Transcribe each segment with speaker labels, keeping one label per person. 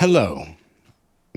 Speaker 1: Hello.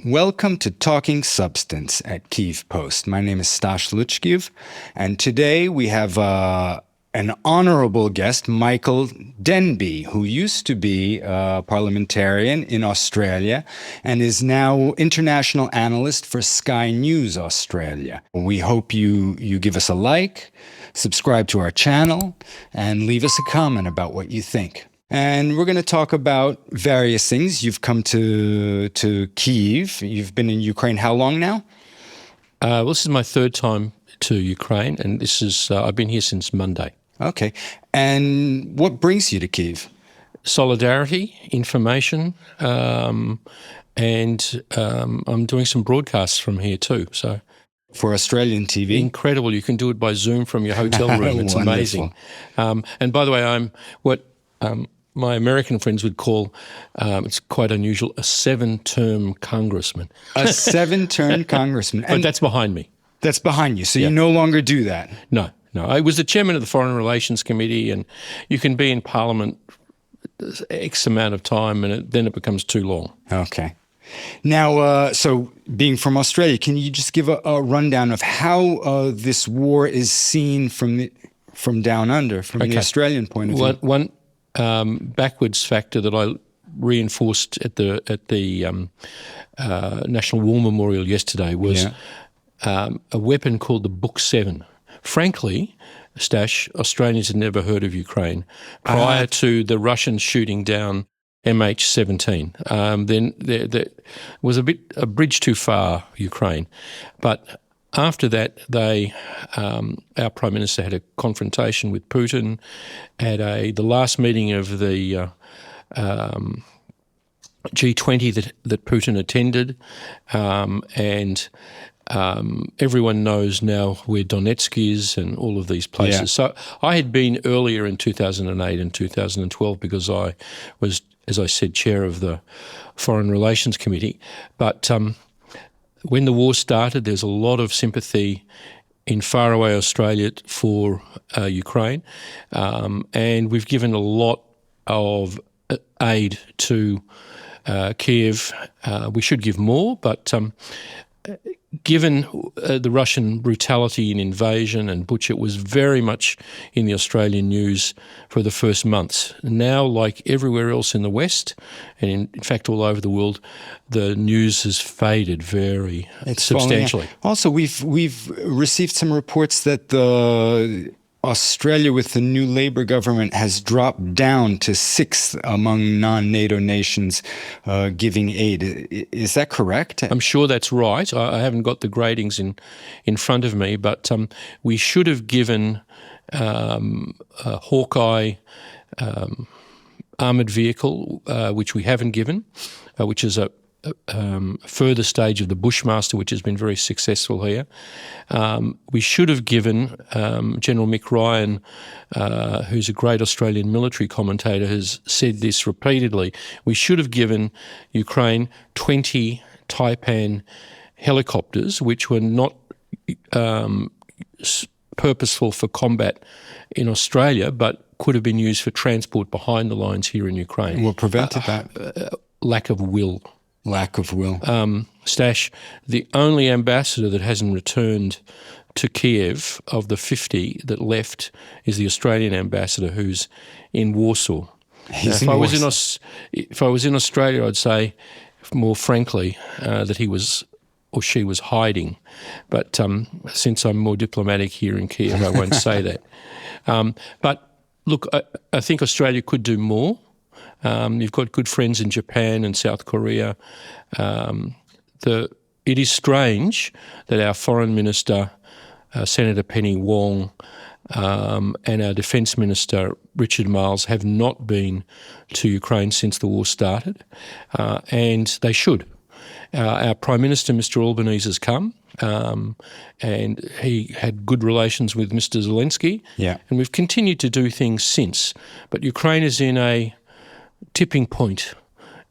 Speaker 1: Welcome to Talking Substance at Kyiv Post. My name is Stash Luchkiv, and today we have an honorable guest, Michael Danby, who used to be a parliamentarian in Australia and is now international analyst for Sky News Australia. We hope you give us a like, subscribe to our channel, and leave us a comment about what you think. And we're going to talk about various things. You've come to Kyiv. You've been in Ukraine how long now?
Speaker 2: Well, this is my third time to Ukraine, and this is I've been here since Monday.
Speaker 1: Okay. And what brings you to Kyiv?
Speaker 2: Solidarity, information, and I'm doing some broadcasts from here too. So
Speaker 1: For Australian TV?
Speaker 2: incredible! You can do it by Zoom from your hotel room. It's amazing. And by the way, I'm what my American friends would call, it's quite unusual, a 7-term congressman.
Speaker 1: A 7-term congressman.
Speaker 2: But that's behind me.
Speaker 1: That's behind you. So you no longer do that?
Speaker 2: No. I was the chairman of the Foreign Relations Committee, and you can be in Parliament X amount of time, and then it becomes too long.
Speaker 1: Okay. Now, so being from Australia, can you just give a rundown of how this war is seen from down under, from the Australian point of view?
Speaker 2: One backwards factor that I reinforced at the National War Memorial yesterday was a weapon called the Book 7. Frankly, Stash, Australians had never heard of Ukraine prior to the Russians shooting down MH17. Then there was a bridge too far, Ukraine. But after that, our Prime Minister had a confrontation with Putin at the last meeting of the G20 that Putin attended, and everyone knows now where Donetsk is and all of these places.
Speaker 1: Yeah.
Speaker 2: So I had been earlier in 2008 and 2012 because I was, as I said, chair of the Foreign Relations Committee. But when the war started, there's a lot of sympathy in faraway Australia for Ukraine, and we've given a lot of aid to Kyiv. We should give more, but given the Russian brutality and invasion and butcher, it was very much in the Australian news for the first months. Now, like everywhere else in the West, and in fact all over the world, the news has faded very substantially.
Speaker 1: Also, we've received some reports that Australia with the new Labour government has dropped down to 6th among non-NATO nations giving aid. Is that correct?
Speaker 2: I'm sure that's right. I haven't got the gradings in front of me, but we should have given a Hawkeye armoured vehicle, which we haven't given, which is a further stage of the Bushmaster, which has been very successful here. We should have given General Mick Ryan, who's a great Australian military commentator, has said this repeatedly. We should have given Ukraine 20 Taipan helicopters, which were not purposeful for combat in Australia, but could have been used for transport behind the lines here in Ukraine.
Speaker 1: What prevented that?
Speaker 2: Lack of will.
Speaker 1: Lack of will.
Speaker 2: Stash, the only ambassador that hasn't returned to Kiev of the 50 that left is the Australian ambassador who's in Warsaw. If I was in Australia, I'd say more frankly that he was or she was hiding. But since I'm more diplomatic here in Kiev, I won't say that. But look, I think Australia could do more. You've got good friends in Japan and South Korea. It is strange that our Foreign Minister, Senator Penny Wong, and our Defence Minister, Richard Marles, have not been to Ukraine since the war started, and they should. Our Prime Minister, Mr Albanese, has come, and he had good relations with Mr Zelensky, and we've continued to do things since. But Ukraine is in a tipping point,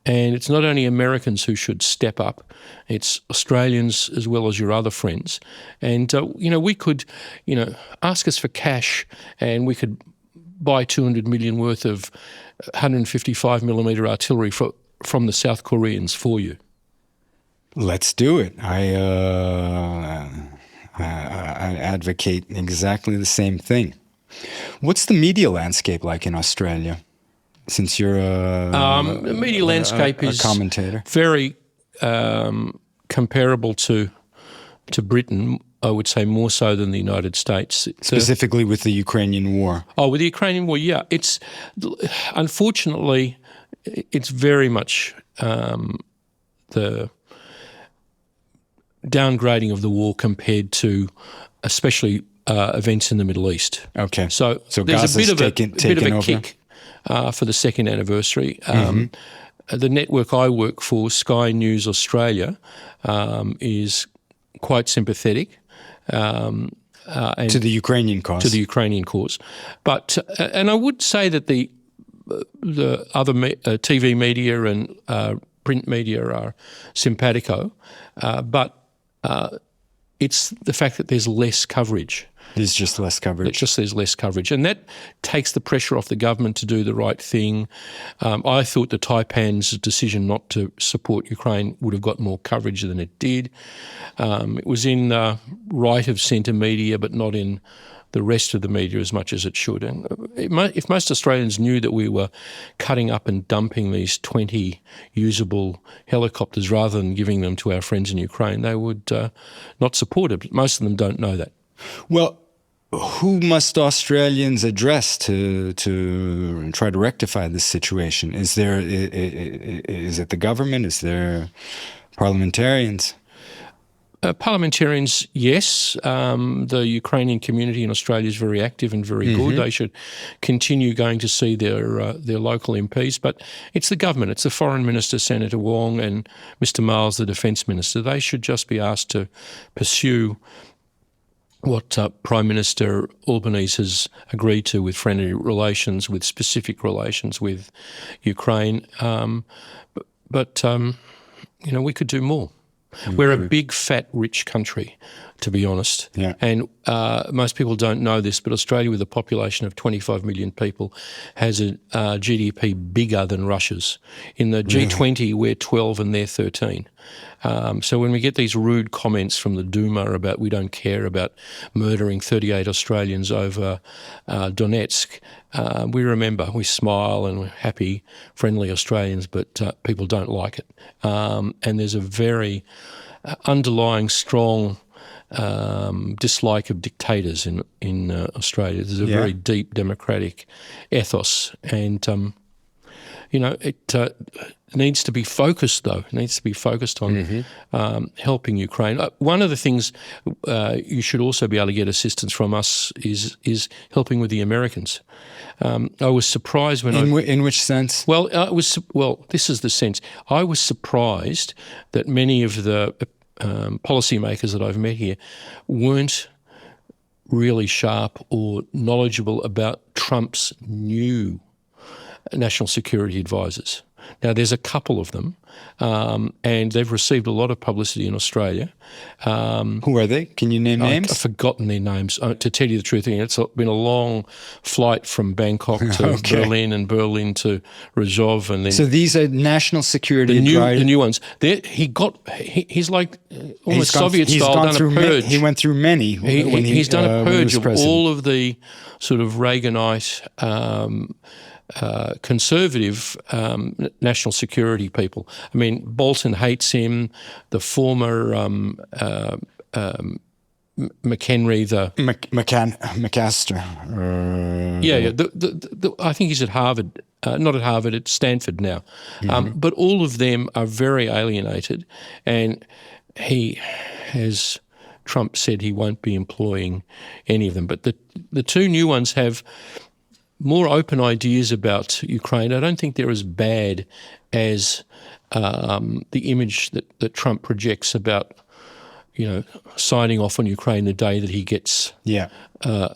Speaker 2: and it's not only Americans who should step up, it's Australians as well as your other friends. And, we could, ask us for cash and we could buy $200 million worth of 155 millimetre artillery for from the South Koreans for you?
Speaker 1: Let's do it. I advocate exactly the same thing. What's the media landscape like in Australia? Since you're
Speaker 2: The media landscape
Speaker 1: a
Speaker 2: is
Speaker 1: commentator.
Speaker 2: very comparable to Britain, I would say more so than the United States.
Speaker 1: Specifically with the Ukrainian war.
Speaker 2: Oh, with the Ukrainian war, yeah. Unfortunately, it's very much the downgrading of the war compared to especially events in the Middle East.
Speaker 1: Okay.
Speaker 2: So there's
Speaker 1: Gaza's
Speaker 2: a bit of a
Speaker 1: over.
Speaker 2: kick for the second anniversary. The network I work for, Sky News Australia, is quite sympathetic and
Speaker 1: to the Ukrainian cause.
Speaker 2: To the Ukrainian cause, but and I would say that the other TV media and print media are simpatico, but it's the fact that there's less coverage.
Speaker 1: There's just less coverage.
Speaker 2: There's less coverage. And that takes the pressure off the government to do the right thing. I thought the Taipan's decision not to support Ukraine would have got more coverage than it did. It was in right of centre media, but not in the rest of the media as much as it should. And if most Australians knew that we were cutting up and dumping these 20 usable helicopters rather than giving them to our friends in Ukraine, they would not support it. But most of them don't know that.
Speaker 1: Well, who must Australians address to try to rectify this situation? Is it the government? Is there parliamentarians?
Speaker 2: Parliamentarians, yes. The Ukrainian community in Australia is very active and very good. They should continue going to see their local MPs. But it's the government. It's the Foreign Minister, Senator Wong, and Mr Miles, the Defence Minister. They should just be asked to pursue what Prime Minister Albanese has agreed to with friendly relations, with specific relations with Ukraine. But we could do more. We're a big, fat, rich country, to be honest.
Speaker 1: Yeah.
Speaker 2: And most people don't know this, but Australia, with a population of 25 million people, has a GDP bigger than Russia's. In the G20, we're 12 and they're 13. So when we get these rude comments from the Duma about we don't care about murdering 38 Australians over Donetsk, we remember, we smile and we're happy, friendly Australians, but people don't like it. And there's a very underlying strong dislike of dictators in Australia. There's a very deep democratic ethos, and it needs to be focused, though. It needs to be focused on helping Ukraine. One of the things you should also be able to get assistance from us is helping with the Americans. I was surprised when
Speaker 1: in which sense?
Speaker 2: Well, this is the sense. I was surprised that many of the policymakers that I've met here weren't really sharp or knowledgeable about Trump's new national security advisors. Now, there's a couple of them, and they've received a lot of publicity in Australia.
Speaker 1: Who are they? Can you name names?
Speaker 2: I've forgotten their names. To tell you the truth, it's been a long flight from Bangkok to Berlin and Berlin to Rizhov. And then
Speaker 1: so these are national security advisors?
Speaker 2: The new ones. He's like almost Soviet-style done a purge.
Speaker 1: He went through many.
Speaker 2: He's done a purge of all of the sort of Reaganite conservative national security people. I mean, Bolton hates him. The former McHenry,
Speaker 1: McMaster.
Speaker 2: I think he's at Harvard. Not at Harvard, at Stanford now. But all of them are very alienated, and Trump said he won't be employing any of them. But the two new ones have more open ideas about Ukraine. I don't think they're as bad as the image that Trump projects about, signing off on Ukraine the day that he gets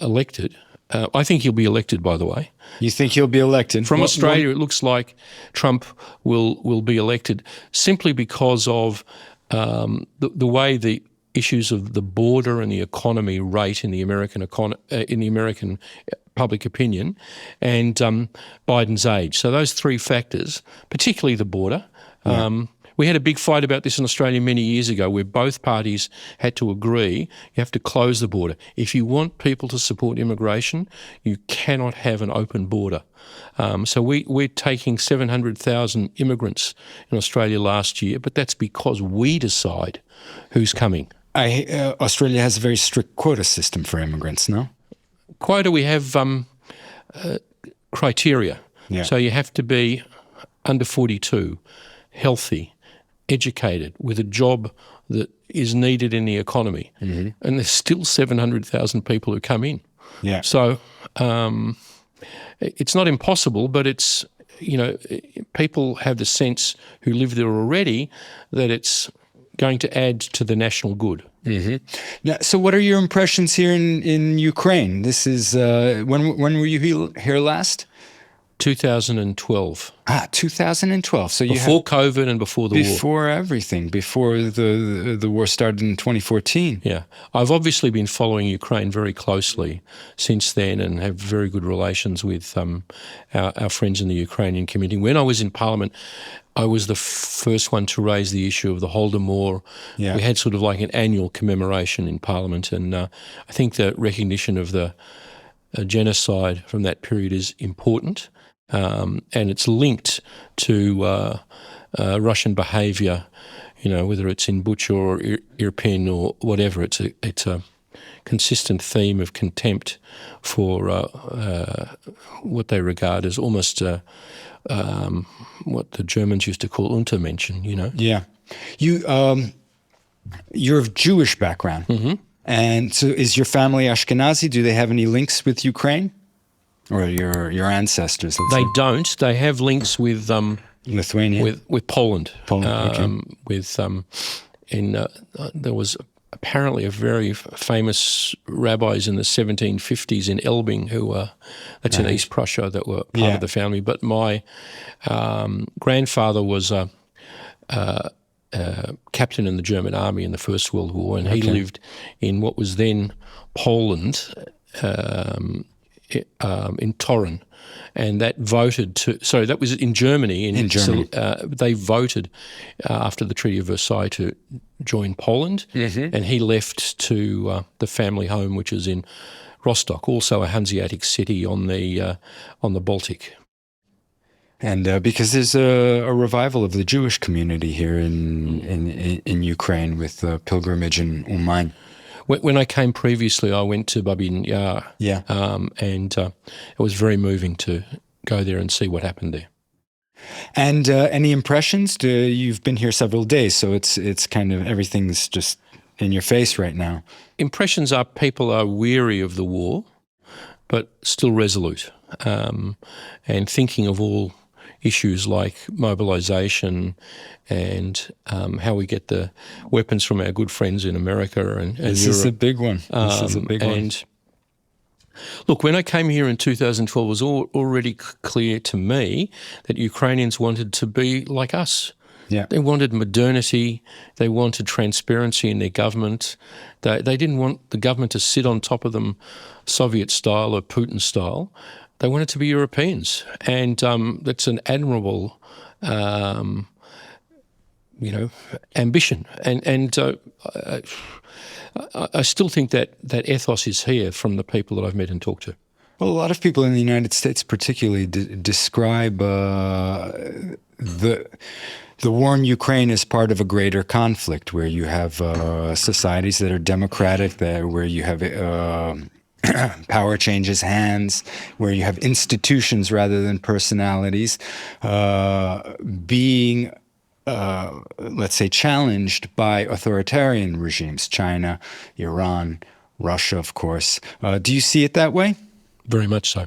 Speaker 2: elected. I think he'll be elected, by the way.
Speaker 1: You think he'll be elected?
Speaker 2: From Australia, it looks like Trump will be elected simply because of the way the issues of the border and the economy rate in the American public opinion, and Biden's age. So those three factors, particularly the border, We had a big fight about this in Australia many years ago where both parties had to agree you have to close the border. If you want people to support immigration, you cannot have an open border. So we're taking 700,000 immigrants in Australia last year, but that's because we decide who's coming.
Speaker 1: Australia has a very strict quota system for immigrants, no?
Speaker 2: Quota, we have criteria.
Speaker 1: Yeah.
Speaker 2: So you have to be under 42, healthy, educated, with a job that is needed in the economy. Mm-hmm. And there's still 700,000 people who come in.
Speaker 1: Yeah.
Speaker 2: So it's not impossible, but it's, people have the sense who live there already that it's going to add to the national good.
Speaker 1: Mm-hmm. Now, so what are your impressions here in Ukraine? This is, when were you here last?
Speaker 2: 2012.
Speaker 1: 2012. So
Speaker 2: before COVID and before the war.
Speaker 1: Before everything, before the war started in 2014.
Speaker 2: Yeah. I've obviously been following Ukraine very closely since then and have very good relations with our friends in the Ukrainian community. When I was in Parliament, I was the first one to raise the issue of the Holodomor. Yeah. We had sort of like an annual commemoration in Parliament, and I think the recognition of the genocide from that period is important. And it's linked to Russian behaviour, whether it's in Bucha or Irpin or whatever. It's a consistent theme of contempt for what they regard as almost what the Germans used to call Untermenschen,
Speaker 1: Yeah. You're of Jewish background. Mm-hmm. And so is your family Ashkenazi? Do they have any links with Ukraine? Or your ancestors?
Speaker 2: They don't. They have links with
Speaker 1: Lithuania,
Speaker 2: with Poland.
Speaker 1: Poland. Okay.
Speaker 2: There was apparently a very famous rabbis in the 1750s in Elbing that's in East Prussia that were part of the family. But my grandfather was a captain in the German army in the First World War, and he lived in what was then Poland. In Torun, and that was in Germany. In Germany. They voted after the Treaty of Versailles to join Poland, and he left to the family home, which is in Rostock, also a Hanseatic city on the Baltic.
Speaker 1: And because there's a revival of the Jewish community here in Ukraine with pilgrimage in Uman.
Speaker 2: When I came previously, I went to Babin Yar, and it was very moving to go there and see what happened there.
Speaker 1: And any impressions? You've been here several days, so it's kind of everything's just in your face right now.
Speaker 2: Impressions are people are weary of the war, but still resolute, and thinking of all issues like mobilisation and how we get the weapons from our good friends in America and
Speaker 1: this
Speaker 2: Europe.
Speaker 1: Is a big one. This is a big one.
Speaker 2: And look, when I came here in 2012, it was already clear to me that Ukrainians wanted to be like us.
Speaker 1: Yeah.
Speaker 2: They wanted modernity. They wanted transparency in their government. They didn't want the government to sit on top of them Soviet style or Putin style. They wanted to be Europeans, and that's an admirable, ambition. And I still think that ethos is here from the people that I've met and talked to.
Speaker 1: Well, a lot of people in the United States particularly describe the war in Ukraine as part of a greater conflict where you have societies that are democratic, where you have power changes hands, where you have institutions rather than personalities being, let's say, challenged by authoritarian regimes, China, Iran, Russia, of course. Do you see it that way?
Speaker 2: Very much so.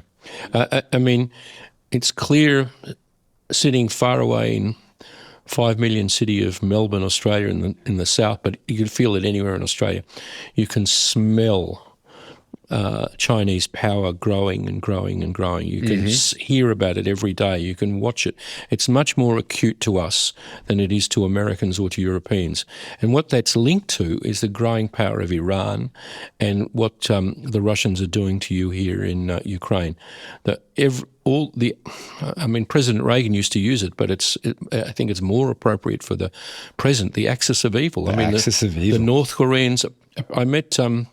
Speaker 2: I mean, it's clear sitting far away in 5 million city of Melbourne, Australia, in the south, but you can feel it anywhere in Australia. You can smell Chinese power growing and growing and growing. You can hear about it every day. You can watch it. It's much more acute to us than it is to Americans or to Europeans. And what that's linked to is the growing power of Iran and what the Russians are doing to you here in Ukraine. President Reagan used to use it, but I think it's more appropriate for the present, the axis of evil. The North Koreans. I met Oleg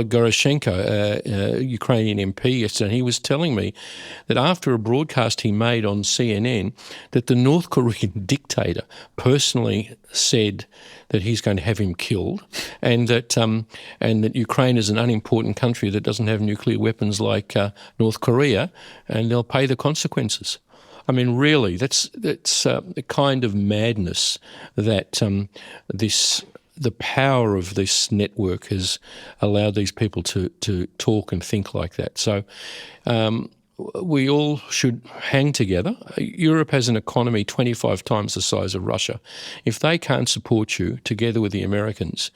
Speaker 2: Goroshenko, a Ukrainian MP, yesterday, and he was telling me that after a broadcast he made on CNN, that the North Korean dictator personally said that he's going to have him killed, and that Ukraine is an unimportant country that doesn't have nuclear weapons like North Korea, and they'll pay the consequences. I mean, really, that's the kind of madness that the power of this network has allowed these people to talk and think like that. So we all should hang together. Europe has an economy 25 times the size of Russia. If they can't support you, together with the Americans,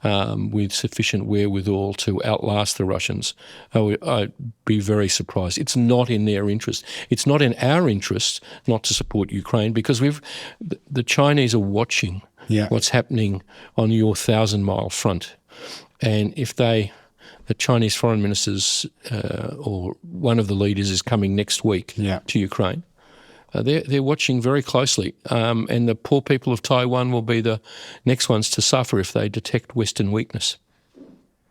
Speaker 2: with sufficient wherewithal to outlast the Russians, I'd be very surprised. It's not in their interest. It's not in our interest not to support Ukraine, because the Chinese are watching what's happening on your 1,000-mile front. And if the Chinese foreign ministers or one of the leaders is coming next week to Ukraine, they're watching very closely. And the poor people of Taiwan will be the next ones to suffer if they detect Western weakness.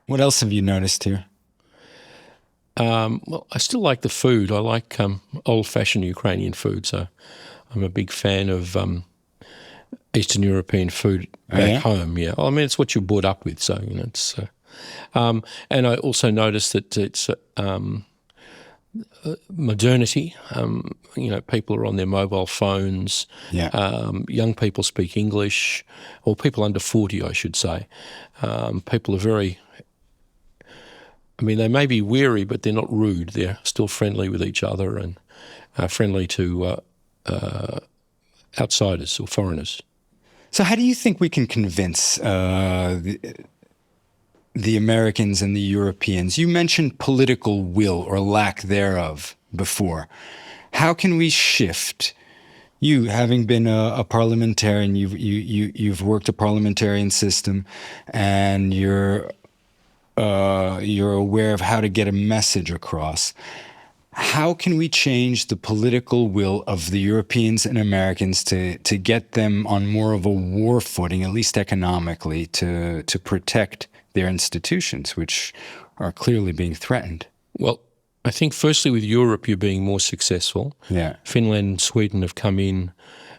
Speaker 1: What else have you noticed here?
Speaker 2: Well, I still like the food. I like old-fashioned Ukrainian food, so I'm a big fan of Eastern European food back home. Yeah, I mean, it's what you're brought up with, so it's. And I also noticed that it's modernity. People are on their mobile phones. Young people speak English, or people under 40, I should say. People are very. I mean, they may be weary, but they're not rude. They're still friendly with each other and friendly to outsiders or foreigners.
Speaker 1: So how do you think we can convince the Americans and the Europeans? You mentioned political will or lack thereof before. How can we shift? You, having been a parliamentarian, you've worked a parliamentarian system, and you're aware of how to get a message across. How can we change the political will of the Europeans and Americans to get them on more of a war footing, at least economically, to protect their institutions, which are clearly being threatened?
Speaker 2: Well, I think firstly with Europe you're being more successful. Finland and Sweden have come in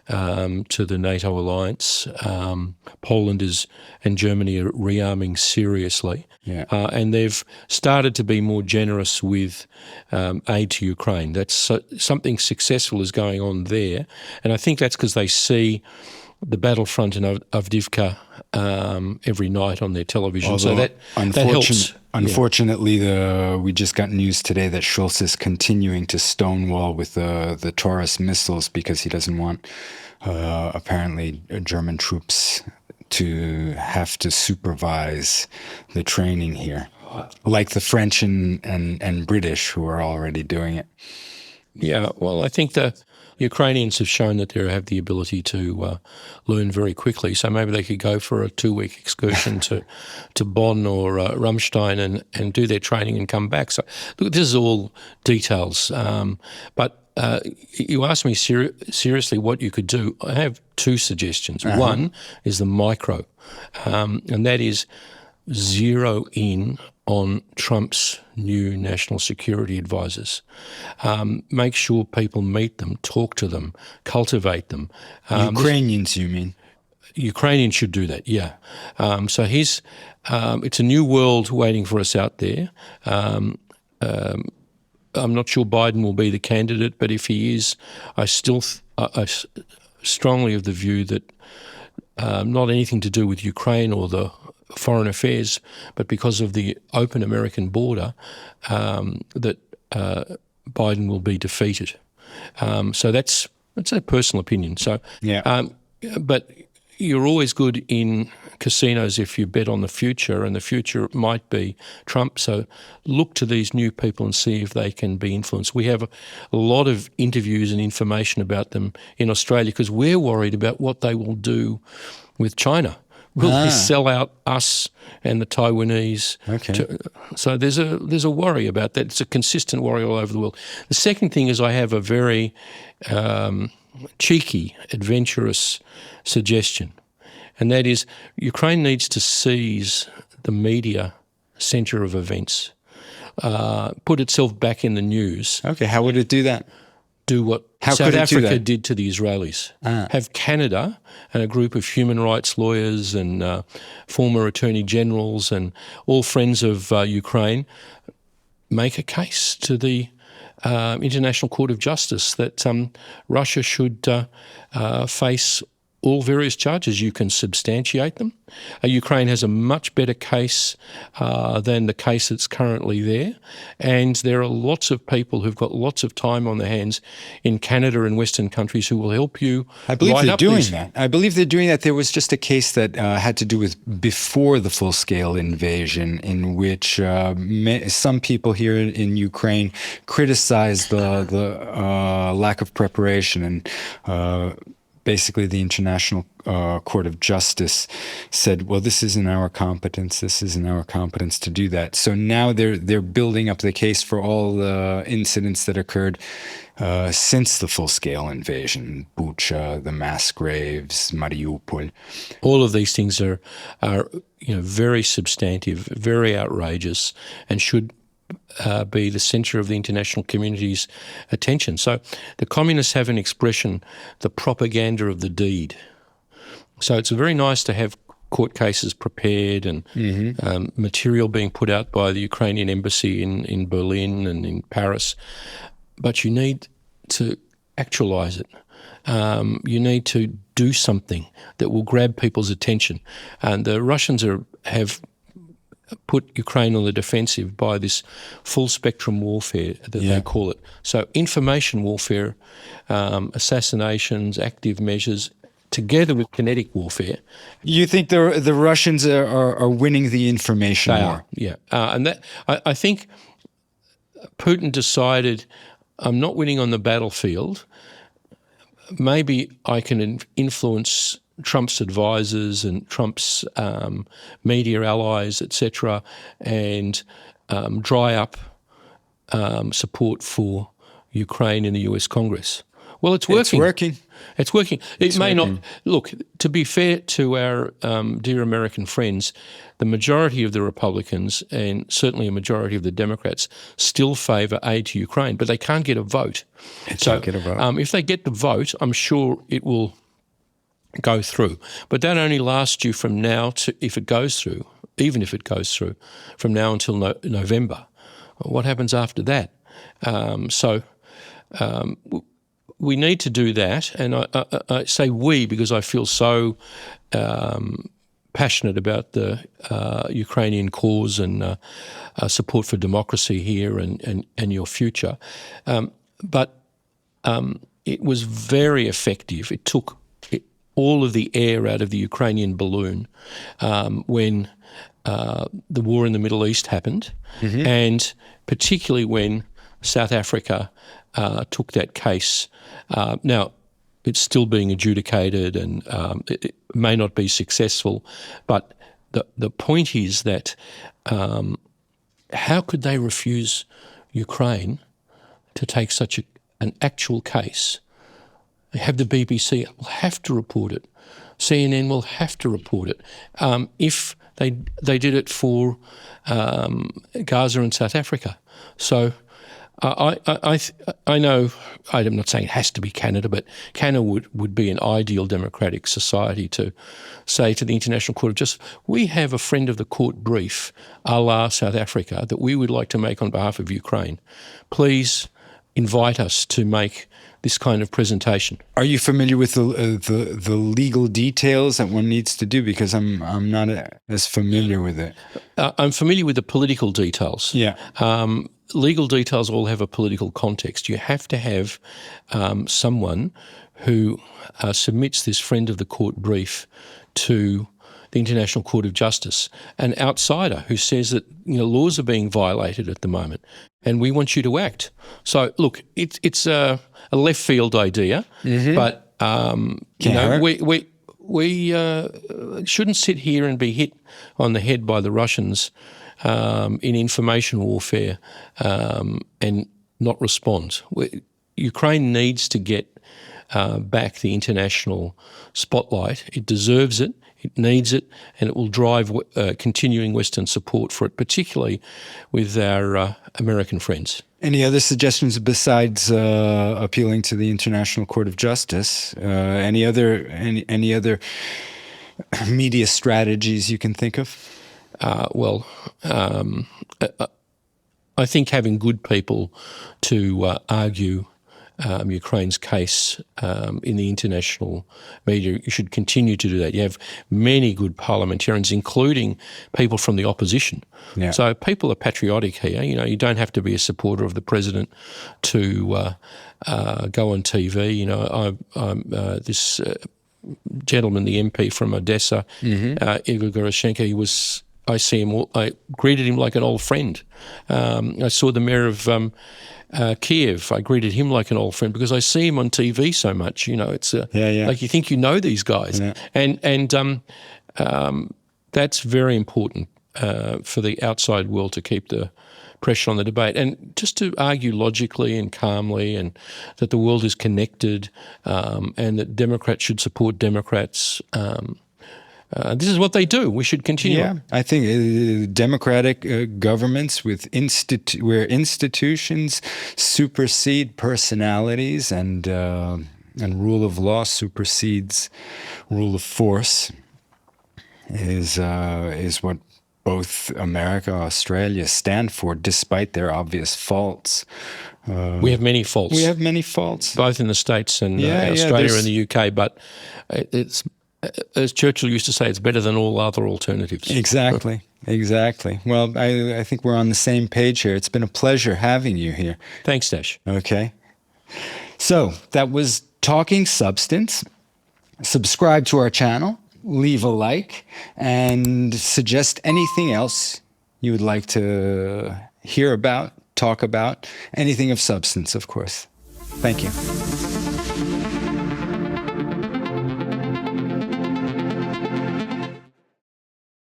Speaker 2: to the NATO alliance. Poland and Germany are rearming seriously. And they've started to be more generous with aid to Ukraine. That's something successful is going on there. And I think that's because they see the battlefront in Avdiivka every night on their television.
Speaker 1: Although,
Speaker 2: so that helps.
Speaker 1: Unfortunately, we just got news today that Scholz is continuing to stonewall with the Taurus missiles because he doesn't want, apparently, German troops to have to supervise the training here, like the French and British who are already doing it.
Speaker 2: Yeah, well, I think the Ukrainians have shown that they have the ability to learn very quickly. So maybe they could go for a 2-week excursion to Bonn or Ramstein and do their training and come back. So look, this is all details. But you asked me seriously what you could do. I have 2 suggestions. One is the micro, and that is zero in on Trump's new national security advisors. Make sure people meet them, talk to them, cultivate them.
Speaker 1: Ukrainians, you mean?
Speaker 2: Ukrainians should do that, yeah. So it's a new world waiting for us out there. I'm not sure Biden will be the candidate, but if he is, I strongly of the view that not anything to do with Ukraine or the foreign affairs, but because of the open American border, that Biden will be defeated. So that's a personal opinion. So, but you're always good in casinos if you bet on the future, and the future might be Trump. So look to these new people and see if they can be influenced. We have a lot of interviews and information about them in Australia because we're worried about what they will do with China. Will they sell out us and the Taiwanese?
Speaker 1: Okay.
Speaker 2: So there's a worry about that. It's a consistent worry all over the world. The second thing is I have a very cheeky, adventurous suggestion, and that is Ukraine needs to seize the media centre of events, put itself back in the news.
Speaker 1: Okay, how would it do that?
Speaker 2: Do what South Africa did to the Israelis. Have Canada and a group of human rights lawyers and former attorney generals and all friends of Ukraine make a case to the International Court of Justice that Russia should face all various charges. You can substantiate them. Ukraine has a much better case than the case that's currently there, and there are lots of people who've got lots of time on their hands in Canada and Western countries who will help you.
Speaker 1: I believe they're doing that. I believe they're doing that. There was just a case that had to do with before the full-scale invasion, in which some people here in Ukraine criticized the lack of preparation, and basically the International Court of Justice said, well, this isn't our competence. This isn't our competence to do that. So now they're building up the case for all the incidents that occurred since the full-scale invasion, Bucha, the mass graves, Mariupol.
Speaker 2: All of these things are very substantive, very outrageous, and should be the centre of the international community's attention. So the communists have an expression, the propaganda of the deed. So it's very nice to have court cases prepared and material being put out by the Ukrainian embassy in Berlin and in Paris, but you need to actualise it. You need to do something that will grab people's attention. And the Russians have put Ukraine on the defensive by this full-spectrum warfare that they call it. So information warfare, assassinations, active measures, together with kinetic warfare.
Speaker 1: You think the Russians are winning the information war?
Speaker 2: Yeah. And that I think Putin decided, I'm not winning on the battlefield. Maybe I can influence Trump's advisors and Trump's media allies, etc., and dry up support for Ukraine in the US Congress. Well, it's working. It's working. It may not. Look, to be fair to our dear American friends, the majority of the Republicans and certainly a majority of the Democrats still favour aid to Ukraine, but they can't get a vote. If they get the vote, I'm sure it will go through. But that only lasts you from now to, if it goes through, even if it goes through, from now until November. What happens after that? We need to do that, and I say we because I feel so passionate about the Ukrainian cause and support for democracy here and your future. But it was very effective. It took all of the air out of the Ukrainian balloon when the war in the Middle East happened, and particularly when South Africa took that case. Now, it's still being adjudicated and it may not be successful, but the point is that how could they refuse Ukraine to take such an actual case? Have the BBC will have to report it. CNN will have to report it. If they did it for Gaza and South Africa. So I know, I'm not saying it has to be Canada, but Canada would be an ideal democratic society to say to the International Court of Justice, we have a friend of the court brief, a la South Africa, that we would like to make on behalf of Ukraine. Please invite us to make this kind of presentation.
Speaker 1: Are you familiar with the legal details that one needs to do? Because I'm not as familiar with it.
Speaker 2: I'm familiar with the political details.
Speaker 1: Yeah.
Speaker 2: Legal details all have a political context. You have to have someone who submits this friend of the court brief to the International Court of Justice, an outsider who says that laws are being violated at the moment, and we want you to act. So look, it's a left field idea, but we shouldn't sit here and be hit on the head by the Russians in information warfare and not respond. Ukraine needs to get back the international spotlight. It deserves it. It needs it, and it will drive continuing Western support for it, particularly with our American friends.
Speaker 1: Any other suggestions besides appealing to the International Court of Justice? Any other media strategies you can think of?
Speaker 2: I think having good people to argue Ukraine's case in the international media, you should continue to do that. You have many good parliamentarians, including people from the opposition. Yeah. So people are patriotic here. You don't have to be a supporter of the president to go on TV. This gentleman, the MP from Odessa, Igor Goroshenko, I greeted him like an old friend. I saw the mayor of Kyiv. I greeted him like an old friend because I see him on TV so much. It's like you think you know these guys, and that's very important for the outside world to keep the pressure on the debate and just to argue logically and calmly, and that the world is connected, and that Democrats should support Democrats. This is what they do. We should continue.
Speaker 1: Yeah, I think democratic governments where institutions supersede personalities and rule of law supersedes rule of force is what both America and Australia stand for, despite their obvious faults.
Speaker 2: We have many faults. Both in the States and Australia and the UK, but it's, as Churchill used to say, it's better than all other alternatives.
Speaker 1: Exactly. Well, I think we're on the same page here. It's been a pleasure having you here.
Speaker 2: Thanks, Dash.
Speaker 1: Okay. So that was Talking Substance. Subscribe to our channel, leave a like, and suggest anything else you would like to hear about, talk about, anything of substance, of course. Thank you.